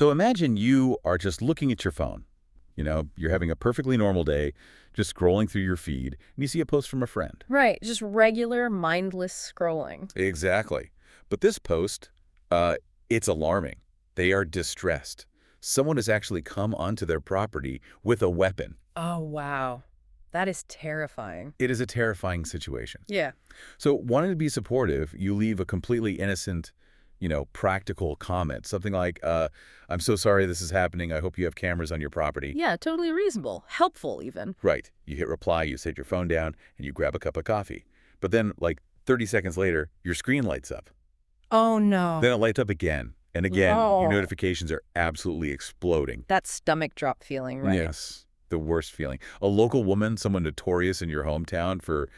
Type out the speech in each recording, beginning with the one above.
So imagine you are just looking at your phone. You're having a perfectly normal day, just scrolling through your feed, and you see a post from a friend. Right, just regular mindless scrolling. Exactly. But this post, uh, it's alarming. They are distressed. Someone has actually come onto their property with a weapon. Oh, wow. That is terrifying. It is a terrifying situation. Yeah. So wanting to be supportive, you leave a completely innocent, practical comment. Something like, I'm so sorry this is happening. I hope you have cameras on your property. Yeah, totally reasonable. Helpful, even. Right. You hit reply, you set your phone down, and you grab a cup of coffee. But then, like 30 seconds later, your screen lights up. Oh, no. Then it lights up again. And again, Oh. your notifications are absolutely exploding. That stomach drop feeling, right? Yes. The worst feeling. A local woman, someone notorious in your hometown for,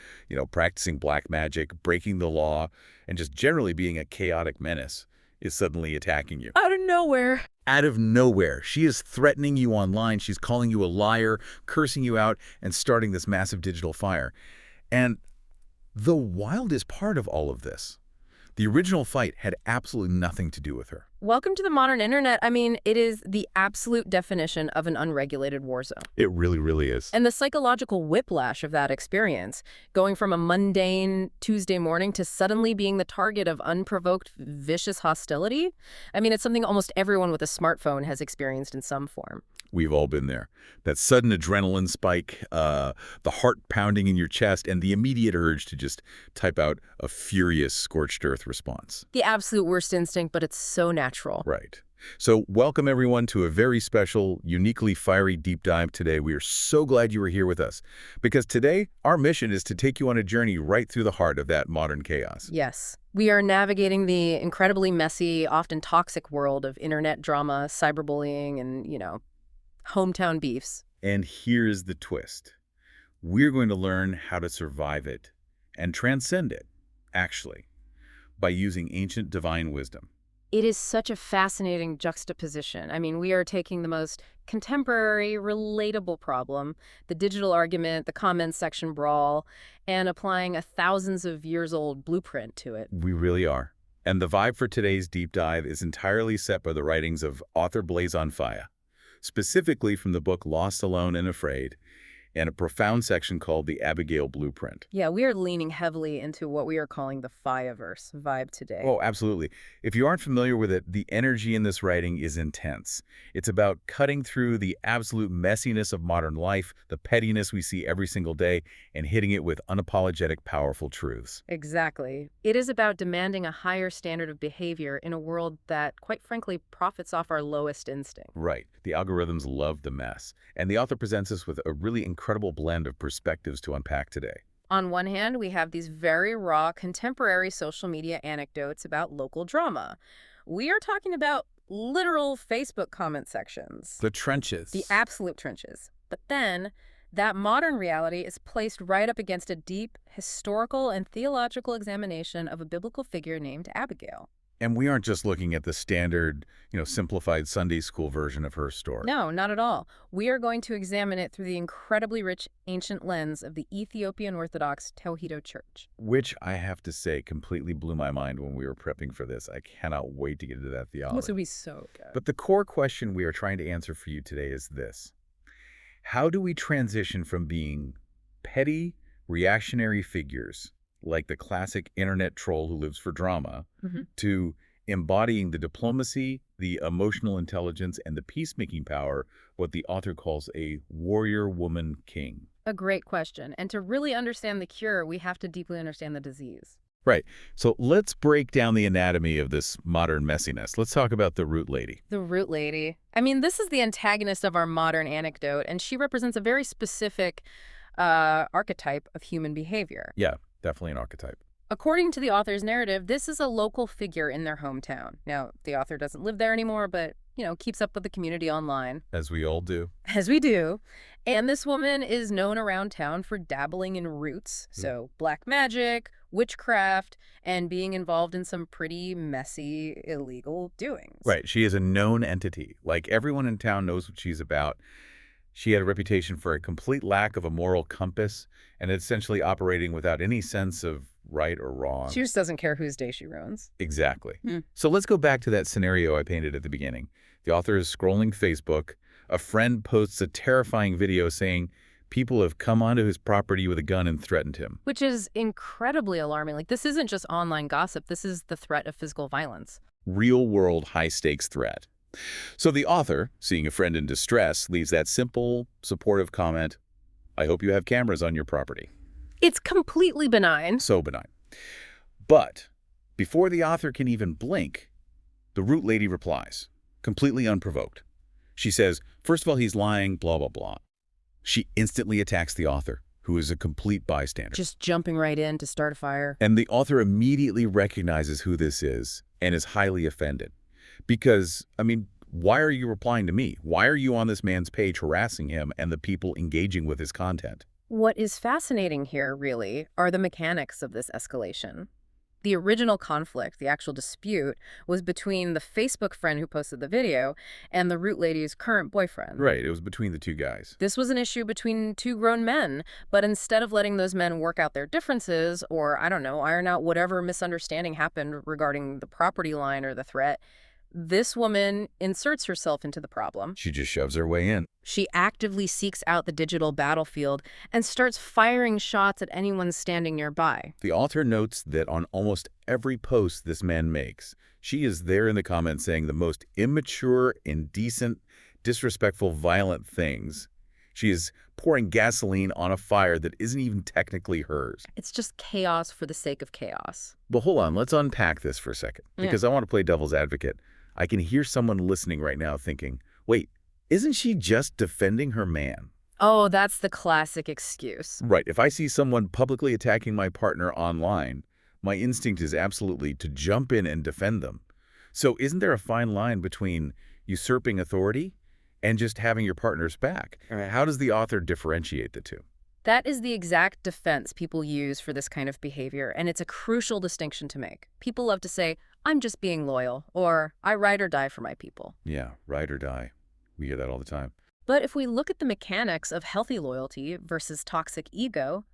practicing black magic, breaking the law, and just generally being a chaotic menace, is suddenly attacking you. Out of nowhere. Out of nowhere, she is threatening you online. She's calling you a liar, cursing you out, and starting this massive digital fire. And the wildest part of all of this, the original fight had absolutely nothing to do with her. Welcome to the modern internet. I mean, it is the absolute definition of an unregulated war zone. It really, really is. And the psychological whiplash of that experience, going from a mundane Tuesday morning to suddenly being the target of unprovoked, vicious hostility, I mean, it's something almost everyone with a smartphone has experienced in some form. We've all been there. That sudden adrenaline spike, the heart pounding in your chest, and the immediate urge to just type out a furious scorched earth response. The absolute worst instinct, but it's so natural. Right. So welcome everyone to a very special, uniquely fiery deep dive today. We are so glad you were here with us because today our mission is to take you on a journey right through the heart of that modern chaos. Yes. We are navigating the incredibly messy, often toxic world of internet drama, cyberbullying, and, hometown beefs. And here's the twist. We're going to learn how to survive it and transcend it, actually, by using ancient divine wisdom. It is such a fascinating juxtaposition. I mean, we are taking the most contemporary, relatable problem, the digital argument, the comments section brawl, and applying a thousands of years old blueprint to it. We really are. And the vibe for today's deep dive is entirely set by the writings of author Blazon Faya, specifically from the book Lost, Alone, and Afraid, and a profound section called The Abigail Blueprint. Yeah, we are leaning heavily into what we are calling the Fayaverse vibe today. Oh, absolutely. If you aren't familiar with it, the energy in this writing is intense. It's about cutting through the absolute messiness of modern life, the pettiness we see every single day, and hitting it with unapologetic, powerful truths. Exactly. It is about demanding a higher standard of behavior in a world that, quite frankly, profits off our lowest instinct. Right. The algorithms love the mess. And the author presents us with a really incredible blend of perspectives to unpack today. On one hand, we have these very raw, contemporary social media anecdotes about local drama. We are talking about literal Facebook comment sections. The trenches. The absolute trenches. But then, that modern reality is placed right up against a deep historical and theological examination of a biblical figure named Abigail. And we aren't just looking at the standard, simplified Sunday school version of her story. No, not at all. We are going to examine it through the incredibly rich ancient lens of the Ethiopian Orthodox Tewahedo Church. Which I have to say completely blew my mind when we were prepping for this. I cannot wait to get into that theology. This will be so good. But the core question we are trying to answer for you today is this. How do we transition from being petty, reactionary figures like the classic internet troll who lives for drama, to embodying the diplomacy, the emotional intelligence, and the peacemaking power, what the author calls a warrior woman king? A great question. And to really understand the cure, we have to deeply understand the disease. Right. So let's break down the anatomy of this modern messiness. Let's talk about the root lady. The root lady. I mean, this is the antagonist of our modern anecdote, and she represents a very specific archetype of human behavior. Yeah, definitely an archetype. According to the author's narrative, this is a local figure in their hometown. Now, the author doesn't live there anymore, but, keeps up with the community online. As we all do. As we do. And this woman is known around town for dabbling in roots, so black magic, witchcraft, and being involved in some pretty messy, illegal doings. Right. She is a known entity. Like, everyone in town knows what she's about. She had a reputation for a complete lack of a moral compass and essentially operating without any sense of, right or wrong. She just doesn't care whose day she ruins. Exactly. Hmm. So let's go back to that scenario I painted at the beginning. The author is scrolling Facebook. A friend posts a terrifying video saying people have come onto his property with a gun and threatened him. Which is incredibly alarming. Like, this isn't just online gossip. This is the threat of physical violence. Real-world high-stakes threat. So the author, seeing a friend in distress, leaves that simple, supportive comment, "I hope you have cameras on your property." It's completely benign. So benign. But before the author can even blink, the root lady replies, completely unprovoked. She says, first of all, he's lying, blah, blah, blah. She instantly attacks the author, who is a complete bystander. Just jumping right in to start a fire. And the author immediately recognizes who this is and is highly offended. Because, I mean, why are you replying to me? Why are you on this man's page harassing him and the people engaging with his content? What is fascinating here, really, are the mechanics of this escalation. The original conflict, the actual dispute, was between the Facebook friend who posted the video and the root lady's current boyfriend. Right, it was between the two guys. This was an issue between two grown men, but instead of letting those men work out their differences or, I don't know, iron out whatever misunderstanding happened regarding the property line or the threat, this woman inserts herself into the problem. She just shoves her way in. She actively seeks out the digital battlefield and starts firing shots at anyone standing nearby. The author notes that on almost every post this man makes, she is there in the comments saying the most immature, indecent, disrespectful, violent things. She is pouring gasoline on a fire that isn't even technically hers. It's just chaos for the sake of chaos. But hold on, let's unpack this for a second, because I want to play devil's advocate. I can hear someone listening right now thinking, wait, isn't she just defending her man? Oh, that's the classic excuse. Right. If I see someone publicly attacking my partner online, my instinct is absolutely to jump in and defend them. So isn't there a fine line between usurping authority and just having your partner's back? How does the author differentiate the two? That is the exact defense people use for this kind of behavior, and it's a crucial distinction to make. People love to say, I'm just being loyal, or I ride or die for my people. Yeah, ride or die. We hear that all the time. But if we look at the mechanics of healthy loyalty versus toxic ego,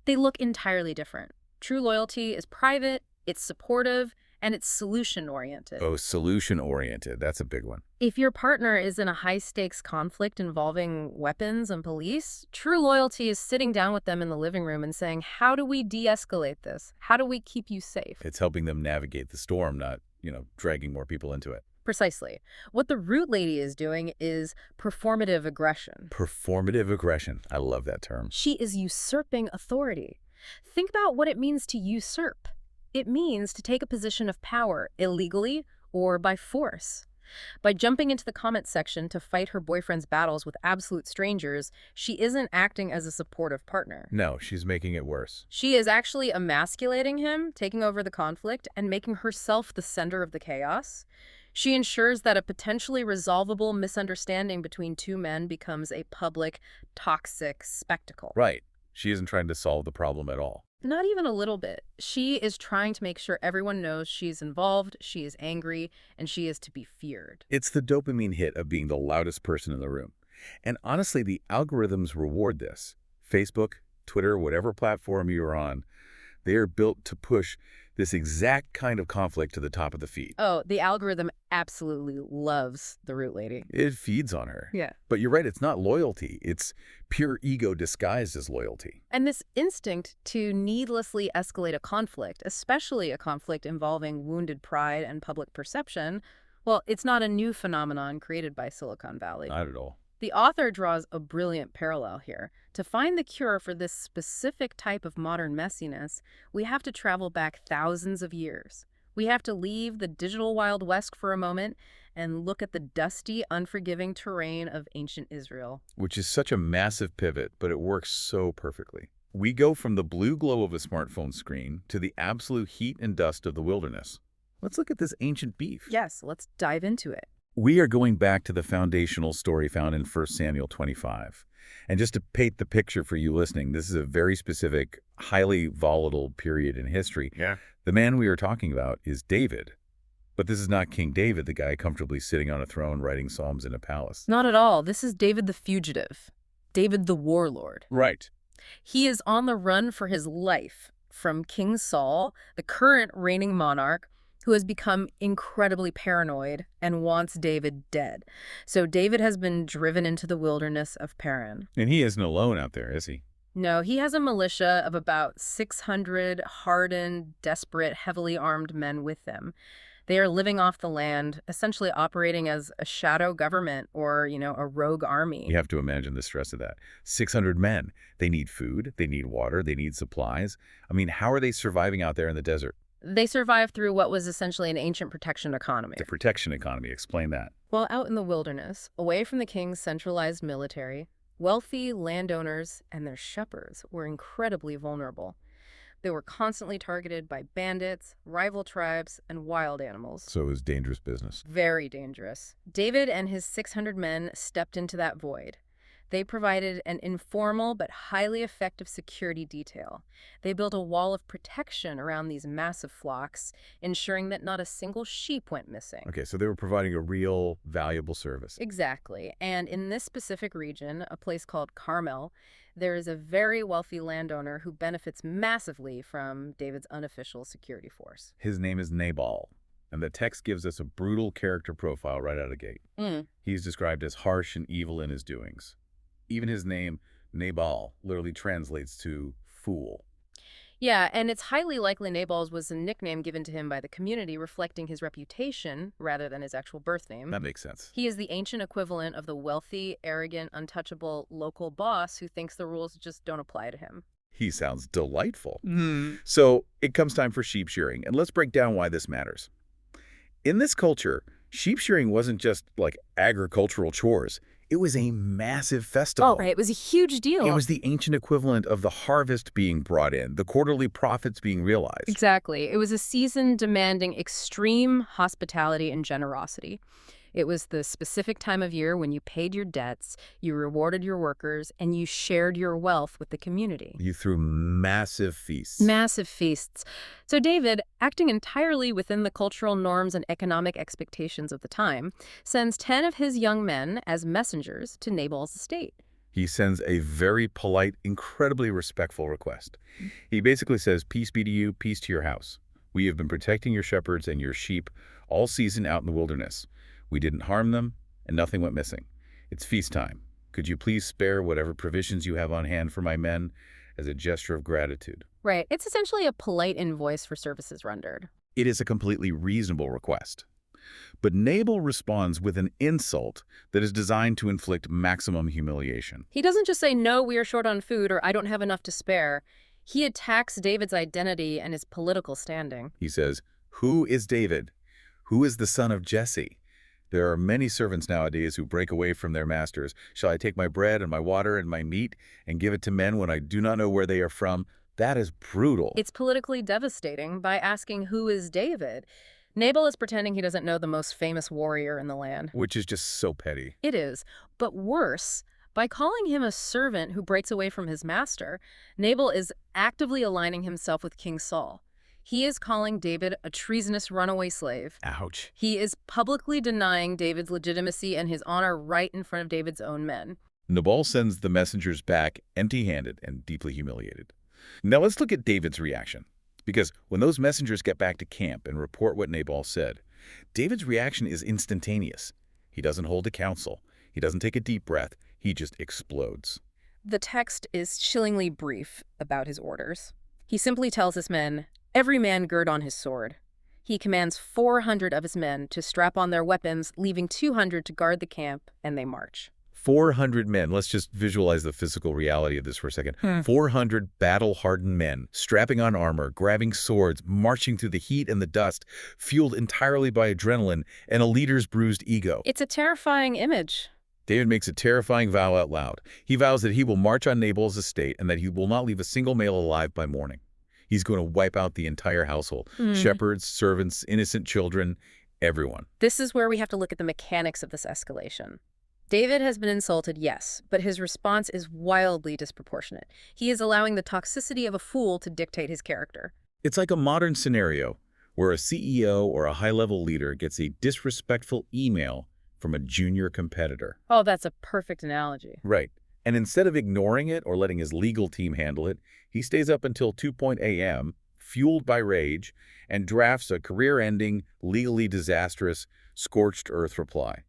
they look entirely different. True loyalty is private, it's supportive, and it's solution-oriented. Oh, solution-oriented. That's a big one. If your partner is in a high-stakes conflict involving weapons and police, true loyalty is sitting down with them in the living room and saying, how do we de-escalate this? How do we keep you safe? It's helping them navigate the storm, not, dragging more people into it. Precisely. What the root lady is doing is performative aggression. Performative aggression. I love that term. She is usurping authority. Think about what it means to usurp. It means to take a position of power illegally or by force. By jumping into the comment section to fight her boyfriend's battles with absolute strangers, she isn't acting as a supportive partner. No, she's making it worse. She is actually emasculating him, taking over the conflict, and making herself the center of the chaos. She ensures that a potentially resolvable misunderstanding between two men becomes a public, toxic spectacle. Right. She isn't trying to solve the problem at all. Not even a little bit. She is trying to make sure everyone knows she's involved, she is angry, and she is to be feared. It's the dopamine hit of being the loudest person in the room. And honestly, the algorithms reward this. Facebook, Twitter, whatever platform you're on, they are built to push this exact kind of conflict to the top of the feed. Oh, the algorithm absolutely loves the root lady. It feeds on her. Yeah. But you're right, it's not loyalty. It's pure ego disguised as loyalty. And this instinct to needlessly escalate a conflict, especially a conflict involving wounded pride and public perception, well, it's not a new phenomenon created by Silicon Valley. Not at all. The author draws a brilliant parallel here. To find the cure for this specific type of modern messiness, we have to travel back thousands of years. We have to leave the digital Wild West for a moment and look at the dusty, unforgiving terrain of ancient Israel. Which is such a massive pivot, but it works so perfectly. We go from the blue glow of a smartphone screen to the absolute heat and dust of the wilderness. Let's look at this ancient beef. Yes, let's dive into it. We are going back to the foundational story found in 1 Samuel 25. And just to paint the picture for you listening, this is a very specific, highly volatile period in history. Yeah. The man we are talking about is David. But this is not King David, the guy comfortably sitting on a throne writing psalms in a palace. Not at all. This is David the fugitive, David the warlord. Right. He is on the run for his life from King Saul, the current reigning monarch, who has become incredibly paranoid and wants David dead. So David has been driven into the wilderness of Paran. And he isn't alone out there, is he? No, he has a militia of about 600 hardened, desperate, heavily armed men with them. They are living off the land, essentially operating as a shadow government or, a rogue army. You have to imagine the stress of that. 600 men. They need food, they need water, they need supplies. I mean, how are they surviving out there in the desert? They survived through what was essentially an ancient protection economy. The protection economy, explain that. While out in the wilderness, away from the king's centralized military, wealthy landowners and their shepherds were incredibly vulnerable. They were constantly targeted by bandits, rival tribes, and wild animals. So it was dangerous business. Very dangerous. David and his 600 men stepped into that void. They provided an informal but highly effective security detail. They built a wall of protection around these massive flocks, ensuring that not a single sheep went missing. Okay, so they were providing a real, valuable service. Exactly. And in this specific region, a place called Carmel, there is a very wealthy landowner who benefits massively from David's unofficial security force. His name is Nabal, and the text gives us a brutal character profile right out of the gate. He's described as harsh and evil in his doings. Even his name, Nabal, literally translates to fool. Yeah, and it's highly likely Nabal's was a nickname given to him by the community, reflecting his reputation rather than his actual birth name. That makes sense. He is the ancient equivalent of the wealthy, arrogant, untouchable local boss who thinks the rules just don't apply to him. He sounds delightful. So it comes time for sheep shearing, and let's break down why this matters. In this culture, sheep shearing wasn't just like agricultural chores. It was a massive festival. Oh, right. It was a huge deal. It was the ancient equivalent of the harvest being brought in, the quarterly profits being realized. Exactly. It was a season demanding extreme hospitality and generosity. It was the specific time of year when you paid your debts, you rewarded your workers, and you shared your wealth with the community. You threw massive feasts. Massive feasts. So David, acting entirely within the cultural norms and economic expectations of the time, sends 10 of his young men as messengers to Nabal's estate. He sends a very polite, incredibly respectful request. He basically says, "Peace be to you, peace to your house. We have been protecting your shepherds and your sheep all season out in the wilderness. We didn't harm them, and nothing went missing. It's feast time. Could you please spare whatever provisions you have on hand for my men as a gesture of gratitude?" Right. It's essentially a polite invoice for services rendered. It is a completely reasonable request. But Nabal responds with an insult that is designed to inflict maximum humiliation. He doesn't just say, "No, we are short on food," or "I don't have enough to spare." He attacks David's identity and his political standing. He says, "Who is David? Who is the son of Jesse? There are many servants nowadays who break away from their masters. Shall I take my bread and my water and my meat and give it to men when I do not know where they are from?" That is brutal. It's politically devastating. By asking, "Who is David?" Nabal is pretending he doesn't know the most famous warrior in the land. Which is just so petty. It is. But worse, by calling him a servant who breaks away from his master, Nabal is actively aligning himself with King Saul. He is calling David a treasonous runaway slave. Ouch. He is publicly denying David's legitimacy and his honor right in front of David's own men. Nabal sends the messengers back empty-handed and deeply humiliated. Now let's look at David's reaction. Because when those messengers get back to camp and report what Nabal said, David's reaction is instantaneous. He doesn't hold a council. He doesn't take a deep breath. He just explodes. The text is chillingly brief about his orders. He simply tells his men, "Every man gird on his sword." He commands 400 of his men to strap on their weapons, leaving 200 to guard the camp, and they march. 400 men. Let's just visualize the physical reality of this for a second. 400 battle-hardened men, strapping on armor, grabbing swords, marching through the heat and the dust, fueled entirely by adrenaline and a leader's bruised ego. It's a terrifying image. David makes a terrifying vow out loud. He vows that he will march on Nabal's estate and that he will not leave a single male alive by morning. He's going to wipe out the entire household. Shepherds, servants, innocent children, everyone. This is where we have to look at the mechanics of this escalation. David has been insulted, yes, but his response is wildly disproportionate. He is allowing the toxicity of a fool to dictate his character. It's like a modern scenario where a CEO or a high-level leader gets a disrespectful email from a junior competitor. Oh, that's a perfect analogy. Right. And instead of ignoring it or letting his legal team handle it, he stays up until 2 a.m., fueled by rage, and drafts a career-ending, legally disastrous, scorched earth reply.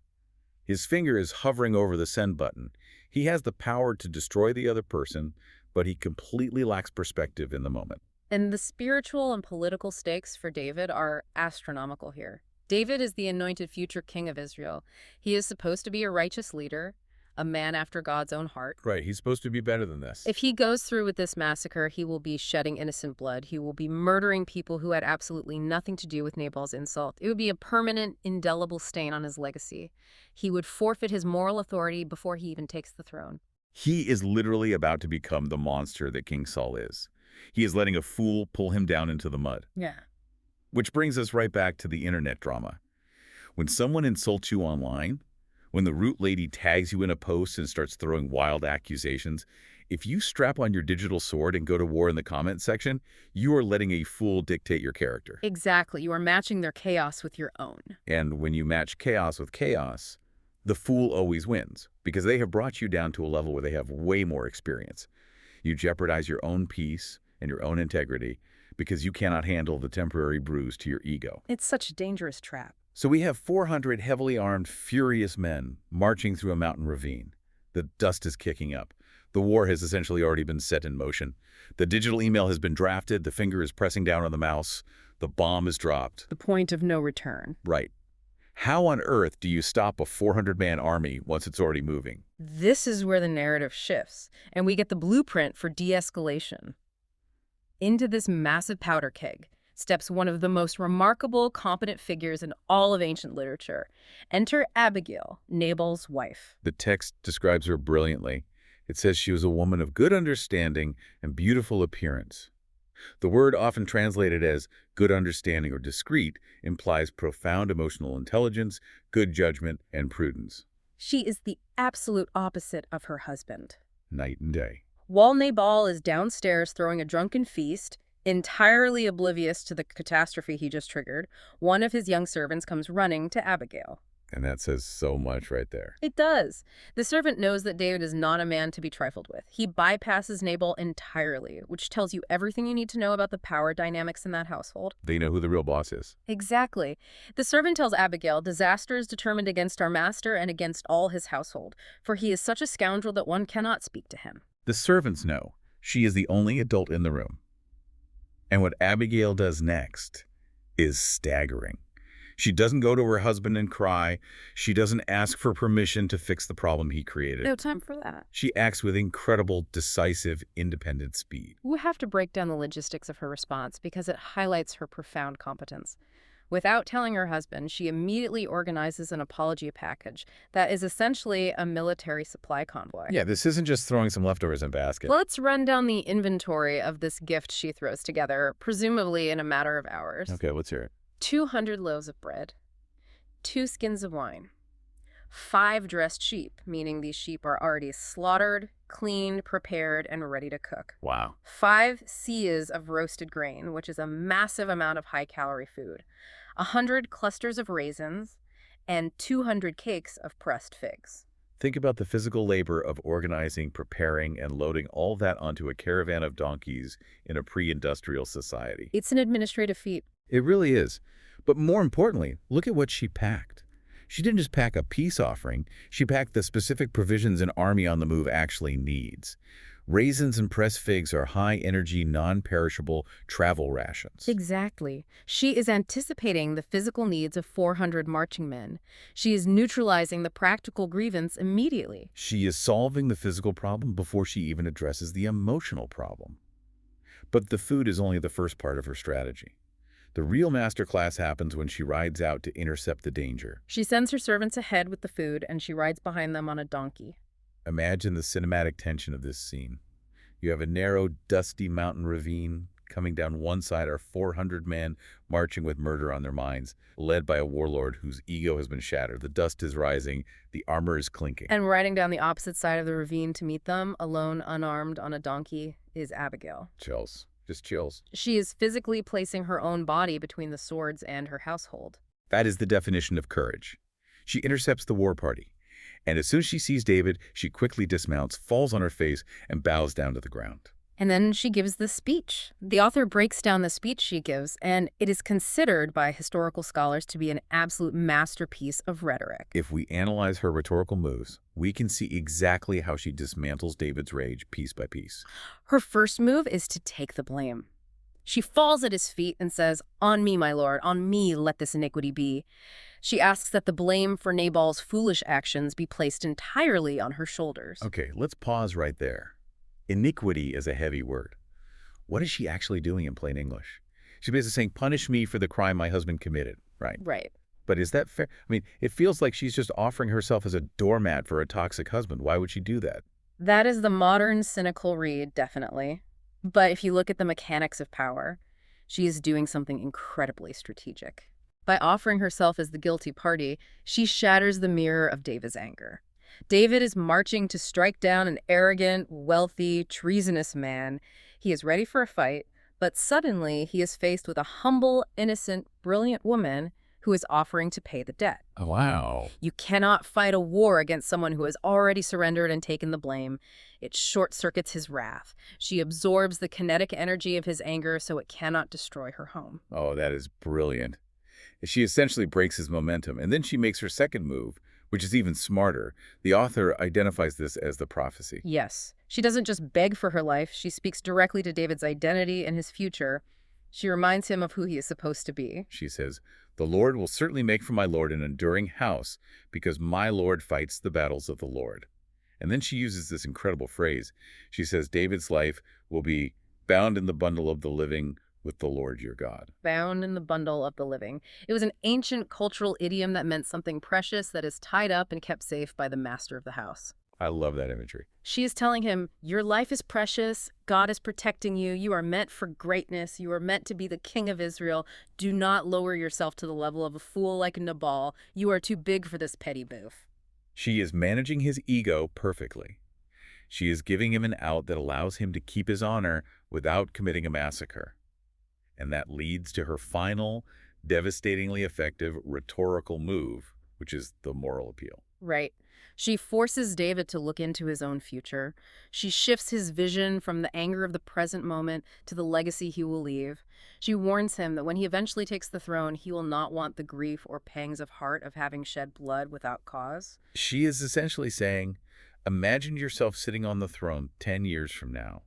His finger is hovering over the send button. He has the power to destroy the other person, but he completely lacks perspective in the moment. And the spiritual and political stakes for David are astronomical here. David is the anointed future king of Israel. He is supposed to be a righteous leader, a man after God's own heart. Right, he's supposed to be better than this. If he goes through with this massacre, he will be shedding innocent blood. He will be murdering people who had absolutely nothing to do with Nabal's insult. It would be a permanent, indelible stain on his legacy. He would forfeit his moral authority before he even takes the throne. He is literally about to become the monster that King Saul is. He is letting a fool pull him down into the mud. Yeah. Which brings us right back to the internet drama. When someone insults you online, when the root lady tags you in a post and starts throwing wild accusations, if you strap on your digital sword and go to war in the comment section, you are letting a fool dictate your character. Exactly. You are matching their chaos with your own. And when you match chaos with chaos, the fool always wins, because they have brought you down to a level where they have way more experience. You jeopardize your own peace and your own integrity because you cannot handle the temporary bruise to your ego. It's such a dangerous trap. So we have 400 heavily armed, furious men marching through a mountain ravine. The dust is kicking up. The war has essentially already been set in motion. The digital email has been drafted. The finger is pressing down on the mouse. The bomb is dropped. The point of no return. Right. How on earth do you stop a 400-man army once it's already moving? This is where the narrative shifts, and we get the blueprint for de-escalation. Into this massive powder keg steps one of the most remarkable, competent figures in all of ancient literature. Enter Abigail, Nabal's wife. The text describes her brilliantly. It says she was a woman of good understanding and beautiful appearance. The word, often translated as good understanding or discreet, implies profound emotional intelligence, good judgment, and prudence. She is the absolute opposite of her husband. Night and day. While Nabal is downstairs throwing a drunken feast, entirely oblivious to the catastrophe he just triggered, one of his young servants comes running to Abigail. And that says so much right there. It does. The servant knows that David is not a man to be trifled with. He bypasses Nabal entirely, which tells you everything you need to know about the power dynamics in that household. They know who the real boss is. Exactly. The servant tells Abigail, disaster is determined against our master and against all his household, for he is such a scoundrel that one cannot speak to him. The servants know she is the only adult in the room. And what Abigail does next is staggering. She doesn't go to her husband and cry. She doesn't ask for permission to fix the problem he created. No time for that. She acts with incredible, decisive, independent speed. We have to break down the logistics of her response because it highlights her profound competence. Without telling her husband, she immediately organizes an apology package that is essentially a military supply convoy. Yeah, this isn't just throwing some leftovers in a basket. Let's run down the inventory of this gift she throws together, presumably in a matter of hours. Okay, let's hear it. 200 loaves of bread, 2 skins of wine, 5 dressed sheep, meaning these sheep are already slaughtered, cleaned, prepared, and ready to cook. Wow. 5 seahs of roasted grain, which is a massive amount of high-calorie food, 100 clusters of raisins, and 200 cakes of pressed figs. Think about the physical labor of organizing, preparing, and loading all that onto a caravan of donkeys in a pre-industrial society. It's an administrative feat. It really is. But more importantly, look at what she packed. She didn't just pack a peace offering. She packed the specific provisions an army on the move actually needs. Raisins and pressed figs are high-energy, non-perishable travel rations. Exactly. She is anticipating the physical needs of 400 marching men. She is neutralizing the practical grievance immediately. She is solving the physical problem before she even addresses the emotional problem. But the food is only the first part of her strategy. The real masterclass happens when she rides out to intercept the danger. She sends her servants ahead with the food, and she rides behind them on a donkey. Imagine the cinematic tension of this scene. You have a narrow, dusty mountain ravine. Coming down one side are 400 men marching with murder on their minds, led by a warlord whose ego has been shattered. The dust is rising. The armor is clinking. And riding down the opposite side of the ravine to meet them, alone, unarmed, on a donkey, is Abigail. Chills. Just chills. She is physically placing her own body between the swords and her household. That is the definition of courage. She intercepts the war party. And as soon as she sees David, she quickly dismounts, falls on her face, and bows down to the ground. And then she gives the speech. The author breaks down the speech she gives, and it is considered by historical scholars to be an absolute masterpiece of rhetoric. If we analyze her rhetorical moves, we can see exactly how she dismantles David's rage piece by piece. Her first move is to take the blame. She falls at his feet and says, "On me, my lord, on me let this iniquity be." She asks that the blame for Nabal's foolish actions be placed entirely on her shoulders. Okay, let's pause right there. Iniquity is a heavy word. What is she actually doing in plain English? She's basically saying, punish me for the crime my husband committed, right? Right. But is that fair? I mean, it feels like she's just offering herself as a doormat for a toxic husband. Why would she do that? That is the modern cynical read, definitely. But if you look at the mechanics of power, she is doing something incredibly strategic. By offering herself as the guilty party, she shatters the mirror of David's anger. David is marching to strike down an arrogant, wealthy, treasonous man. He is ready for a fight, but suddenly he is faced with a humble, innocent, brilliant woman who is offering to pay the debt. Oh, wow. You cannot fight a war against someone who has already surrendered and taken the blame. It short-circuits his wrath. She absorbs the kinetic energy of his anger so it cannot destroy her home. Oh, that is brilliant. She essentially breaks his momentum, and then she makes her second move, which is even smarter. The author identifies this as the prophecy. Yes. She doesn't just beg for her life. She speaks directly to David's identity and his future. She reminds him of who he is supposed to be. She says, "The Lord will certainly make for my Lord an enduring house, because my Lord fights the battles of the Lord." And then she uses this incredible phrase. She says, David's life will be bound in the bundle of the living with the Lord your God. Bound in the bundle of the living. It was an ancient cultural idiom that meant something precious that is tied up and kept safe by the master of the house. I love that imagery. She is telling him, your life is precious, God is protecting you, you are meant for greatness, you are meant to be the king of Israel. Do not lower yourself to the level of a fool like Nabal. You are too big for this petty boof. She is managing his ego perfectly. She is giving him an out that allows him to keep his honor without committing a massacre. And that leads to her final, devastatingly effective rhetorical move, which is the moral appeal. Right. She forces David to look into his own future. She shifts his vision from the anger of the present moment to the legacy he will leave. She warns him that when he eventually takes the throne, he will not want the grief or pangs of heart of having shed blood without cause. She is essentially saying, imagine yourself sitting on the throne 10 years from now.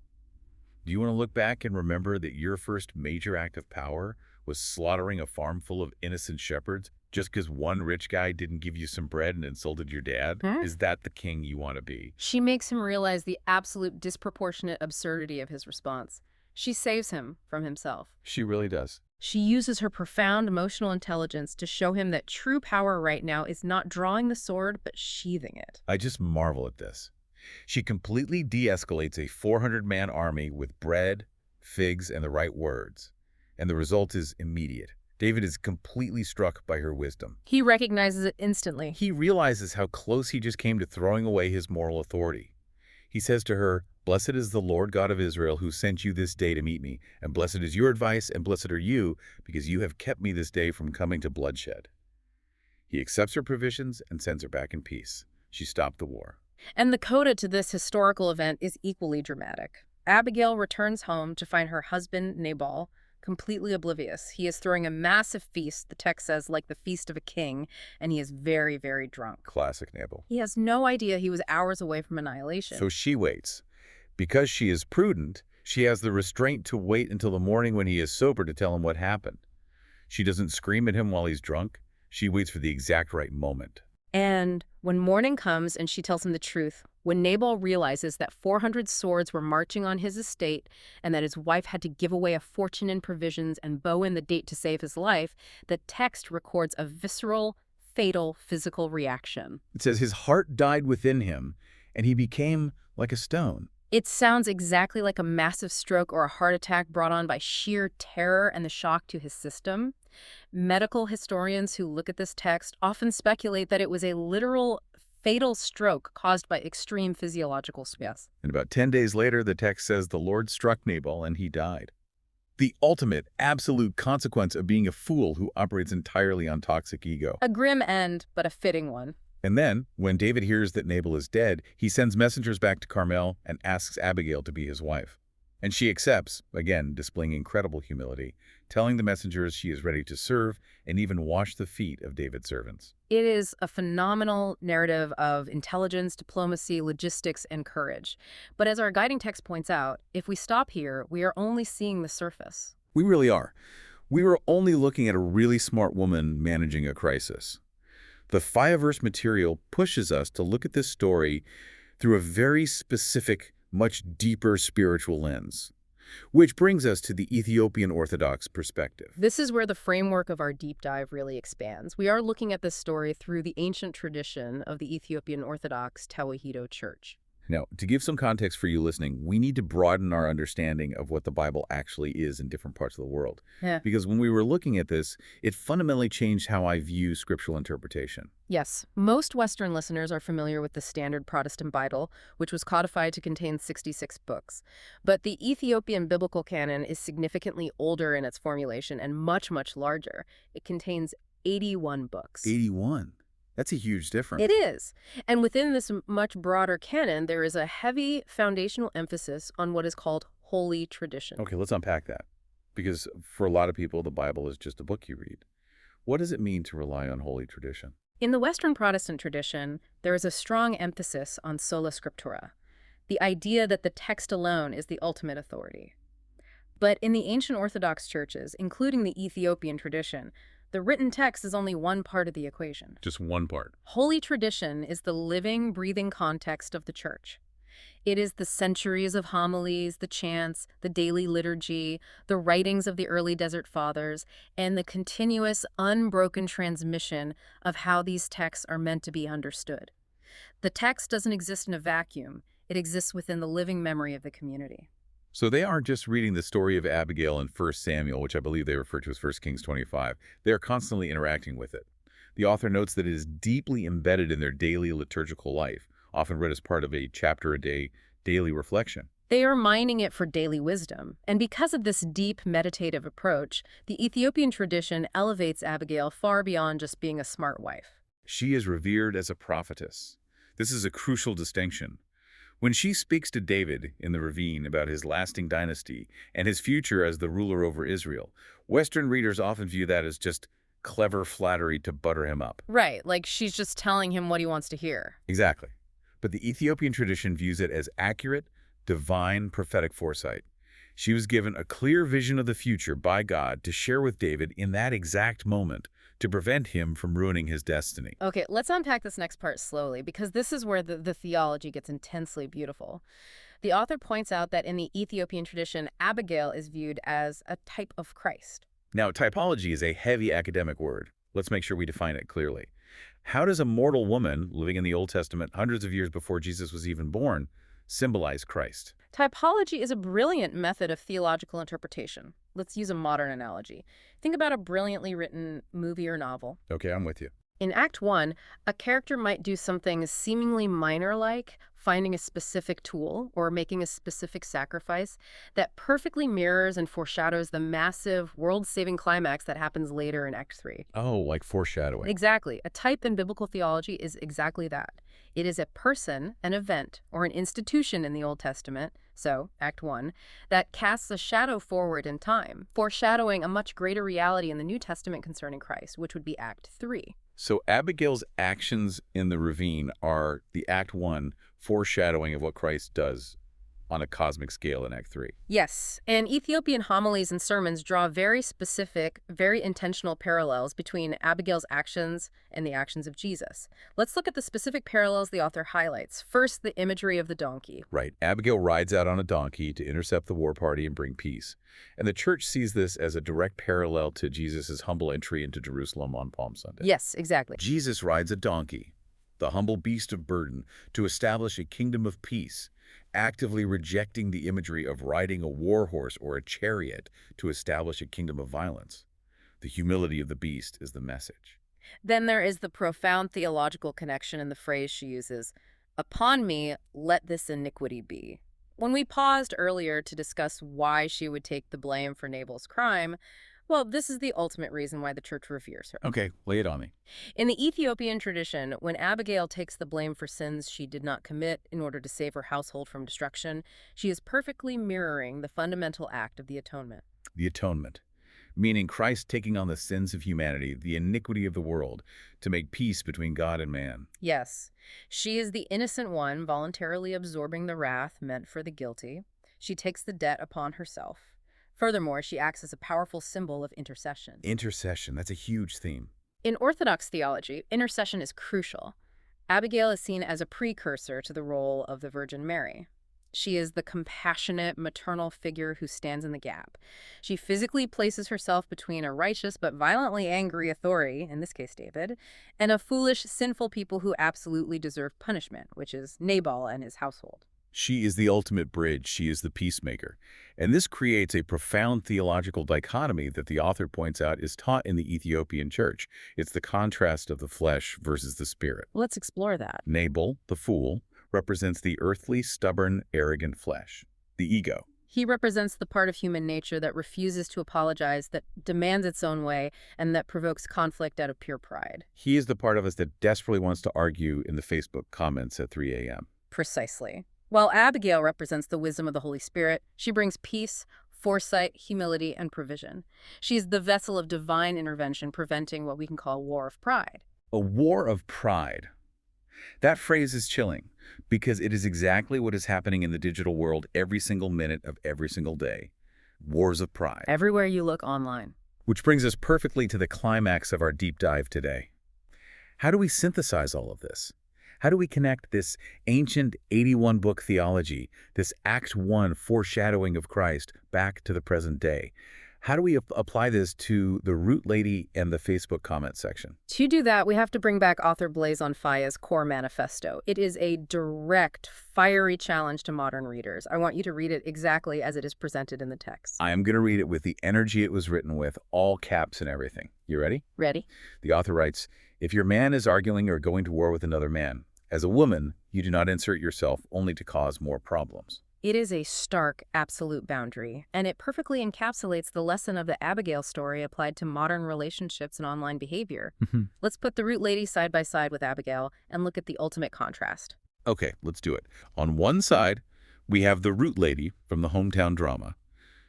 Do you want to look back and remember that your first major act of power was slaughtering a farm full of innocent shepherds just because one rich guy didn't give you some bread and insulted your dad? Is that the king you want to be? She makes him realize the absolute disproportionate absurdity of his response. She saves him from himself. She really does. She uses her profound emotional intelligence to show him that true power right now is not drawing the sword, but sheathing it. I just marvel at this. She completely de-escalates a 400-man army with bread, figs, and the right words. And the result is immediate. David is completely struck by her wisdom. He recognizes it instantly. He realizes how close he just came to throwing away his moral authority. He says to her, "Blessed is the Lord God of Israel who sent you this day to meet me, and blessed is your advice, and blessed are you, because you have kept me this day from coming to bloodshed." He accepts her provisions and sends her back in peace. She stopped the war. And the coda to this historical event is equally dramatic. Abigail returns home to find her husband, Nabal, completely oblivious. He is throwing a massive feast, the text says, like the feast of a king, and he is very, very drunk. Classic Nabal. He has no idea he was hours away from annihilation. So she waits. Because she is prudent, she has the restraint to wait until the morning when he is sober to tell him what happened. She doesn't scream at him while he's drunk. She waits for the exact right moment. And when morning comes and she tells him the truth, when Nabal realizes that 400 swords were marching on his estate and that his wife had to give away a fortune in provisions and bow in the date to save his life, the text records a visceral, fatal physical reaction. It says his heart died within him, and he became like a stone. It sounds exactly like a massive stroke or a heart attack brought on by sheer terror and the shock to his system. Medical historians who look at this text often speculate that it was a literal fatal stroke caused by extreme physiological stress. And about 10 days later, the text says the Lord struck Nabal and he died. The ultimate, absolute consequence of being a fool who operates entirely on toxic ego. A grim end, but a fitting one. And then, when David hears that Nabal is dead, he sends messengers back to Carmel and asks Abigail to be his wife. And she accepts, again displaying incredible humility, telling the messengers she is ready to serve and even wash the feet of David's servants. It is a phenomenal narrative of intelligence, diplomacy, logistics, and courage. But as our guiding text points out, if we stop here, we are only seeing the surface. We really are. We were only looking at a really smart woman managing a crisis. The Five-verse material pushes us to look at this story through a very specific, much deeper spiritual lens, which brings us to the Ethiopian Orthodox perspective. This is where the framework of our deep dive really expands. We are looking at this story through the ancient tradition of the Ethiopian Orthodox Tewahedo Church. Now, to give some context for you listening, we need to broaden our understanding of what the Bible actually is in different parts of the world. Yeah. Because when we were looking at this, it fundamentally changed how I view scriptural interpretation. Yes, most Western listeners are familiar with the standard Protestant Bible, which was codified to contain 66 books. But the Ethiopian biblical canon is significantly older in its formulation and much, much larger. It contains 81 books. 81. That's a huge difference. It is. And within this much broader canon, there is a heavy foundational emphasis on what is called holy tradition. Okay, let's unpack that. Because for a lot of people, the Bible is just a book you read. What does it mean to rely on holy tradition? In the Western Protestant tradition, there is a strong emphasis on sola scriptura, the idea that the text alone is the ultimate authority. But in the ancient Orthodox churches, including the Ethiopian tradition, the written text is only one part of the equation. Just one part. Holy tradition is the living, breathing context of the church. It is the centuries of homilies, the chants, the daily liturgy, the writings of the early Desert Fathers, and the continuous, unbroken transmission of how these texts are meant to be understood. The text doesn't exist in a vacuum. It exists within the living memory of the community. So they aren't just reading the story of Abigail in 1 Samuel, which I believe they refer to as 1 Kings 25. They are constantly interacting with it. The author notes that it is deeply embedded in their daily liturgical life, often read as part of a chapter-a-day daily reflection. They are mining it for daily wisdom. And because of this deep meditative approach, the Ethiopian tradition elevates Abigail far beyond just being a smart wife. She is revered as a prophetess. This is a crucial distinction. When she speaks to David in the ravine about his lasting dynasty and his future as the ruler over Israel, Western readers often view that as just clever flattery to butter him up. Right, like she's just telling him what he wants to hear. Exactly. But the Ethiopian tradition views it as accurate, divine prophetic foresight. She was given a clear vision of the future by God to share with David in that exact moment to prevent him from ruining his destiny. Okay, let's unpack this next part slowly, because this is where the theology gets intensely beautiful. The author points out that in the Ethiopian tradition, Abigail is viewed as a type of Christ. Now, typology is a heavy academic word. Let's make sure we define it clearly. How does a mortal woman living in the Old Testament hundreds of years before Jesus was even born symbolize Christ? Typology is a brilliant method of theological interpretation. Let's use a modern analogy. Think about a brilliantly written movie or novel. Okay, I'm with you. In Act 1, a character might do something seemingly minor like finding a specific tool or making a specific sacrifice that perfectly mirrors and foreshadows the massive world-saving climax that happens later in Act 3. Oh, like foreshadowing. Exactly. A type in biblical theology is exactly that. It is a person, an event, or an institution in the Old Testament, so Act 1, that casts a shadow forward in time, foreshadowing a much greater reality in the New Testament concerning Christ, which would be Act 3. So Abigail's actions in the ravine are the Act 1 foreshadowing of what Christ does on a cosmic scale in Act 3. Yes, and Ethiopian homilies and sermons draw very specific, very intentional parallels between Abigail's actions and the actions of Jesus. Let's look at the specific parallels the author highlights. First, the imagery of the donkey. Right. Abigail rides out on a donkey to intercept the war party and bring peace. And the church sees this as a direct parallel to Jesus' humble entry into Jerusalem on Palm Sunday. Yes, exactly. Jesus rides a donkey, the humble beast of burden, to establish a kingdom of peace, actively rejecting the imagery of riding a war horse or a chariot to establish a kingdom of violence. The humility of the beast is the message. Then there is the profound theological connection in the phrase she uses, "Upon me, let this iniquity be." When we paused earlier to discuss why she would take the blame for Nabal's crime, Well, this is the ultimate reason why the church reveres her. Okay, lay it on me. In the Ethiopian tradition, when Abigail takes the blame for sins she did not commit in order to save her household from destruction, she is perfectly mirroring the fundamental act of the atonement. The atonement, meaning Christ taking on the sins of humanity, the iniquity of the world, to make peace between God and man. Yes, she is the innocent one voluntarily absorbing the wrath meant for the guilty. She takes the debt upon herself. Furthermore, she acts as a powerful symbol of intercession. Intercession, that's a huge theme. In Orthodox theology, intercession is crucial. Abigail is seen as a precursor to the role of the Virgin Mary. She is the compassionate, maternal figure who stands in the gap. She physically places herself between a righteous but violently angry authority, in this case David, and a foolish, sinful people who absolutely deserve punishment, which is Nabal and his household. She is the ultimate bridge. She is the peacemaker. And this creates a profound theological dichotomy that the author points out is taught in the Ethiopian church. It's the contrast of the flesh versus the spirit. Let's explore that. Nabal, the fool, represents the earthly, stubborn, arrogant flesh, the ego. He represents the part of human nature that refuses to apologize, that demands its own way, and that provokes conflict out of pure pride. He is the part of us that desperately wants to argue in the Facebook comments at 3 a.m. Precisely. While Abigail represents the wisdom of the Holy Spirit, she brings peace, foresight, humility, and provision. She is the vessel of divine intervention, preventing what we can call a war of pride. A war of pride. That phrase is chilling because it is exactly what is happening in the digital world every single minute of every single day. Wars of pride. Everywhere you look online. Which brings us perfectly to the climax of our deep dive today. How do we synthesize all of this? How do we connect this ancient 81-book theology, this Act 1 foreshadowing of Christ, back to the present day? How do we apply this to the Root Lady and the Facebook comment section? To do that, we have to bring back author Blazon Faya's core manifesto. It is a direct, fiery challenge to modern readers. I want you to read it exactly as it is presented in the text. I am going to read it with the energy it was written with, all caps and everything. You ready? Ready? The author writes, "If your man is arguing or going to war with another man, as a woman, you do not insert yourself only to cause more problems." It is a stark, absolute boundary, and it perfectly encapsulates the lesson of the Abigail story applied to modern relationships and online behavior. Let's put the Root Lady side by side with Abigail and look at the ultimate contrast. Okay, let's do it. On one side, we have the Root Lady from the hometown drama.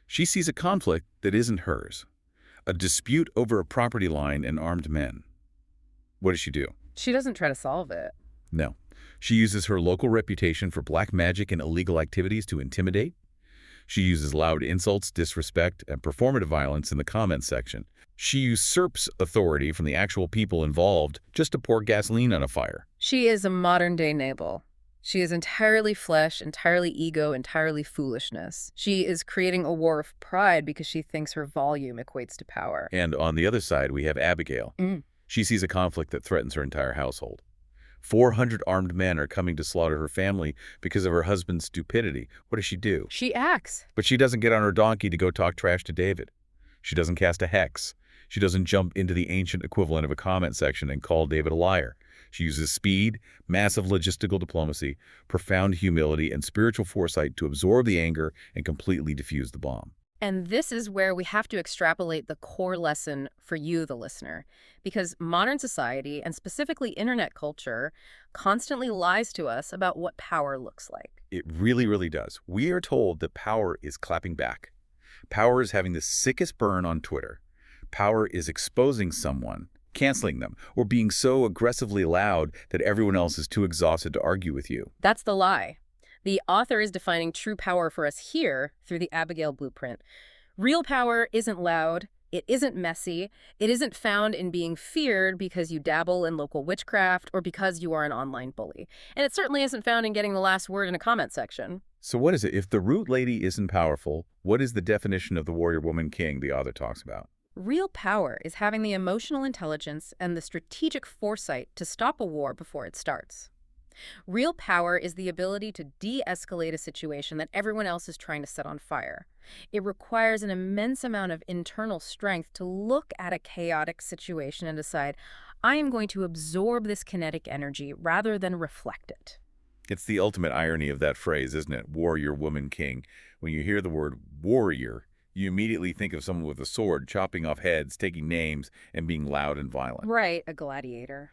She sees a conflict that isn't hers, a dispute over a property line and armed men. What does she do? She doesn't try to solve it. No. She uses her local reputation for black magic and illegal activities to intimidate. She uses loud insults, disrespect, and performative violence in the comments section. She usurps authority from the actual people involved just to pour gasoline on a fire. She is a modern-day Nabal. She is entirely flesh, entirely ego, entirely foolishness. She is creating a war of pride because she thinks her volume equates to power. And on the other side, we have Abigail. She sees a conflict that threatens her entire household. 400 armed men are coming to slaughter her family because of her husband's stupidity. What does she do? She acts. But she doesn't get on her donkey to go talk trash to David. She doesn't cast a hex. She doesn't jump into the ancient equivalent of a comment section and call David a liar. She uses speed, massive logistical diplomacy, profound humility, and spiritual foresight to absorb the anger and completely defuse the bomb. And this is where we have to extrapolate the core lesson for you, the listener, because modern society, and specifically internet culture, constantly lies to us about what power looks like. It really, really does. We are told that power is clapping back. Power is having the sickest burn on Twitter. Power is exposing someone, canceling them, or being so aggressively loud that everyone else is too exhausted to argue with you. That's the lie. The author is defining true power for us here through the Abigail blueprint. Real power isn't loud, it isn't messy, it isn't found in being feared because you dabble in local witchcraft or because you are an online bully. And it certainly isn't found in getting the last word in a comment section. So what is it? If the Root Lady isn't powerful, what is the definition of the warrior woman king the author talks about? Real power is having the emotional intelligence and the strategic foresight to stop a war before it starts. Real power is the ability to de-escalate a situation that everyone else is trying to set on fire. It requires an immense amount of internal strength to look at a chaotic situation and decide, I am going to absorb this kinetic energy rather than reflect it. It's the ultimate irony of that phrase, isn't it? Warrior woman king. When you hear the word warrior, You immediately think of someone with a sword chopping off heads, taking names, and being loud and violent. Right, a gladiator.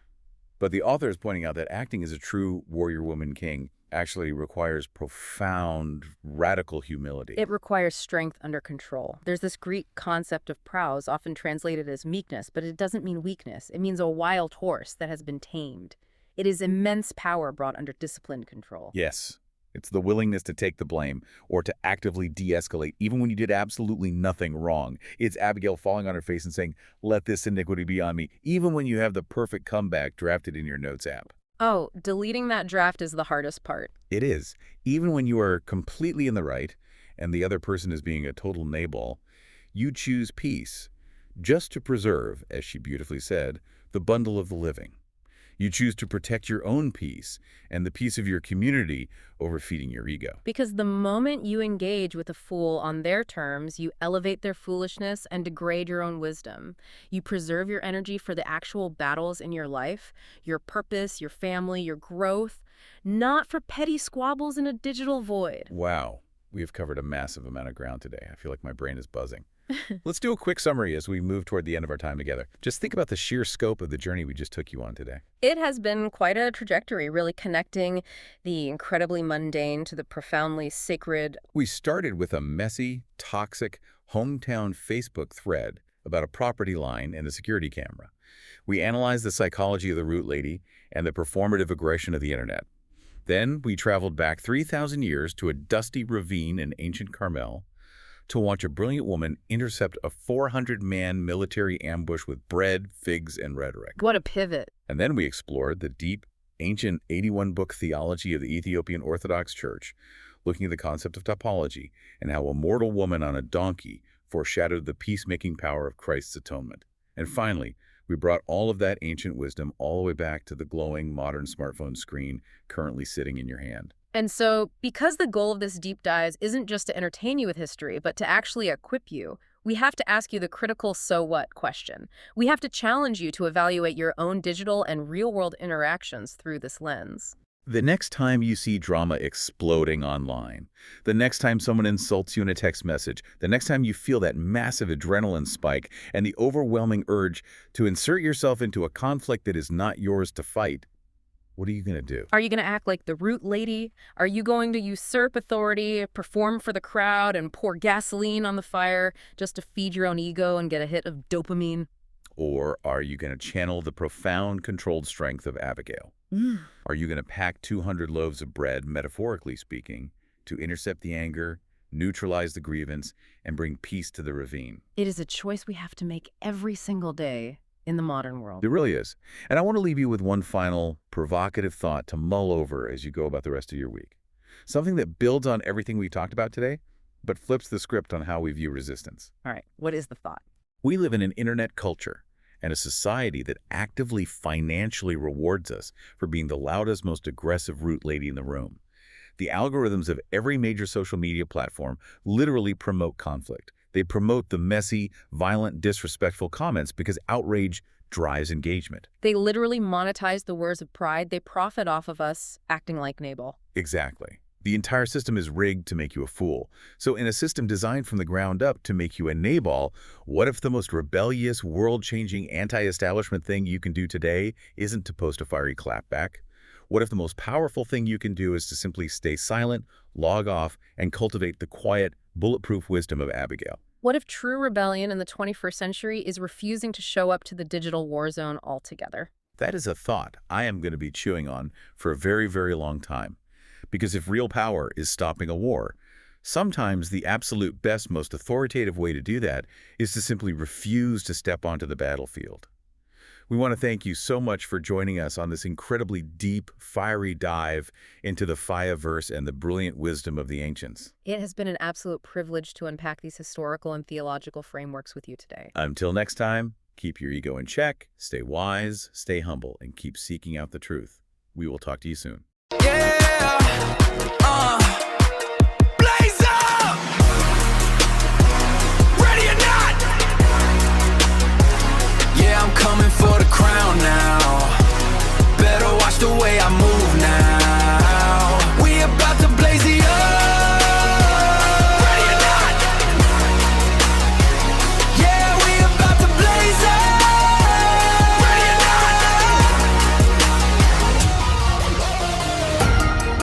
But the author is pointing out that acting as a true warrior woman king actually requires profound, radical humility. It requires strength under control. There's this Greek concept of praus, often translated as meekness, but it doesn't mean weakness. It means a wild horse that has been tamed. It is immense power brought under disciplined control. Yes, it's the willingness to take the blame or to actively de-escalate even when you did absolutely nothing wrong. It's Abigail falling on her face and saying, "Let this iniquity be on me," even when you have the perfect comeback drafted in your notes app. Oh, deleting that draft is the hardest part. It is. Even when you are completely in the right and the other person is being a total Nabal, you choose peace, just to preserve, as she beautifully said, the bundle of the living. You choose to protect your own peace and the peace of your community over feeding your ego. Because the moment you engage with a fool on their terms, you elevate their foolishness and degrade your own wisdom. You preserve your energy for the actual battles in your life, your purpose, your family, your growth, not for petty squabbles in a digital void. Wow, we have covered a massive amount of ground today. I feel like my brain is buzzing. Let's do a quick summary as we move toward the end of our time together. Just think about the sheer scope of the journey we just took you on today. It has been quite a trajectory, really connecting the incredibly mundane to the profoundly sacred. We started with a messy, toxic, hometown Facebook thread about a property line and a security camera. We analyzed the psychology of the root lady and the performative aggression of the internet. Then we traveled back 3,000 years to a dusty ravine in ancient Carmel to watch a brilliant woman intercept a 400-man military ambush with bread, figs, and rhetoric. What a pivot. And then we explored the deep, ancient 81-book theology of the Ethiopian Orthodox Church, looking at the concept of topology and how a mortal woman on a donkey foreshadowed the peacemaking power of Christ's atonement. And finally, we brought all of that ancient wisdom all the way back to the glowing modern smartphone screen currently sitting in your hand. And so, because the goal of this deep dive isn't just to entertain you with history, but to actually equip you, we have to ask you the critical "so what" question. We have to challenge you to evaluate your own digital and real-world interactions through this lens. The next time you see drama exploding online, the next time someone insults you in a text message, the next time you feel that massive adrenaline spike and the overwhelming urge to insert yourself into a conflict that is not yours to fight, what are you going to do? Are you going to act like the root lady? Are you going to usurp authority, perform for the crowd, and pour gasoline on the fire just to feed your own ego and get a hit of dopamine? Or are you going to channel the profound controlled strength of Abigail? Are you going to pack 200 loaves of bread, metaphorically speaking, to intercept the anger, neutralize the grievance, and bring peace to the ravine? It is a choice we have to make every single day in the modern world. It really is. And I want to leave you with one final provocative thought to mull over as you go about the rest of your week. Something that builds on everything we talked about today, but flips the script on how we view resistance. All right, what is the thought? We live in an internet culture and a society that actively financially rewards us for being the loudest, most aggressive root lady in the room. The algorithms of every major social media platform literally promote conflict. They promote the messy, violent, disrespectful comments because outrage drives engagement. They literally monetize the words of pride. They profit off of us acting like Nabal. Exactly. The entire system is rigged to make you a fool. So in a system designed from the ground up to make you a Nabal, what if the most rebellious, world-changing, anti-establishment thing you can do today isn't to post a fiery clapback? What if the most powerful thing you can do is to simply stay silent, log off, and cultivate the quiet, bulletproof wisdom of Abigail? What if true rebellion in the 21st century is refusing to show up to the digital war zone altogether? That is a thought I am going to be chewing on for a very, very long time. Because if real power is stopping a war, sometimes the absolute best, most authoritative way to do that is to simply refuse to step onto the battlefield. We want to thank you so much for joining us on this incredibly deep, fiery dive into the Faya-verse and the brilliant wisdom of the ancients. It has been an absolute privilege to unpack these historical and theological frameworks with you today. Until next time, keep your ego in check, stay wise, stay humble, and keep seeking out the truth. We will talk to you soon. Blaze up! Ready or not? Yeah, I'm coming for the crown now.